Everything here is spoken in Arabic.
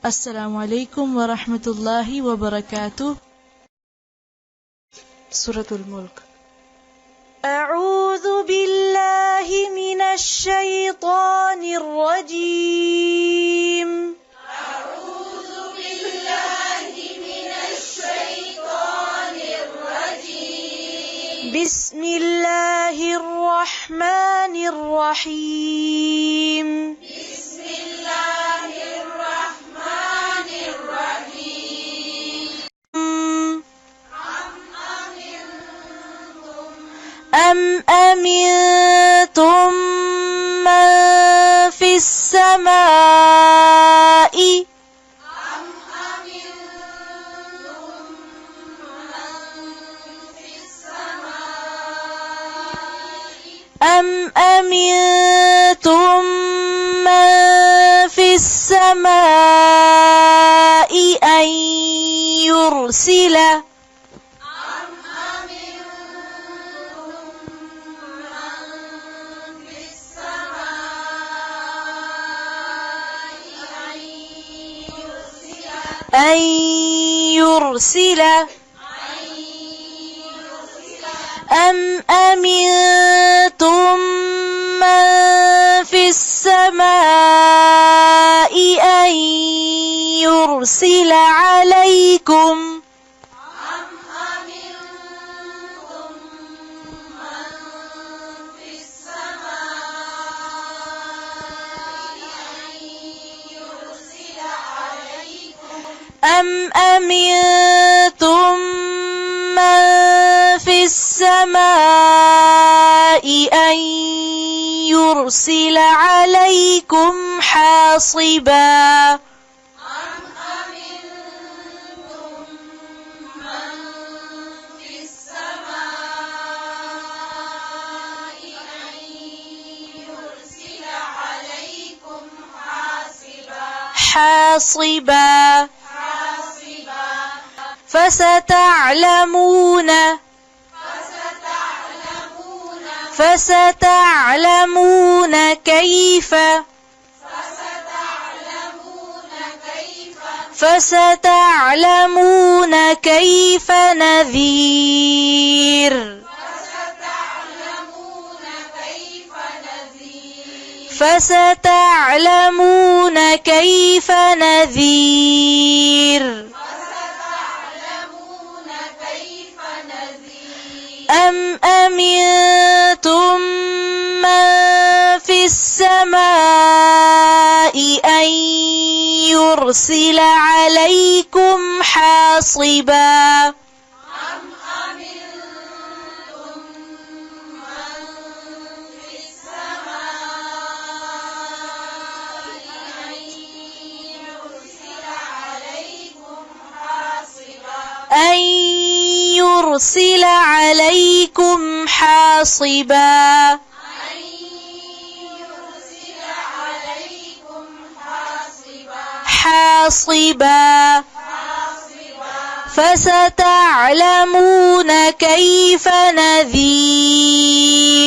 السلام عليكم ورحمة الله وبركاته. سورة الملك. أعوذ بالله من الشيطان الرجيم. أعوذ بالله من الشيطان الرجيم. بسم الله الرحمن الرحيم. بسم الله الرحمن الرحيم. أم أمنتم من في السماء أم أمنتم من في السماء أن يرسل أم أمنتم من في السماء أن يرسل عليكم أم أمنتم من في السماء أن يرسل عليكم حاصبا فستعلمون كيف نذير. فستعلمون كيف نذير. أم أمنتم من في السماء أن يرسل عليكم حاصبا حاصبا فستعلمون كيف نذير.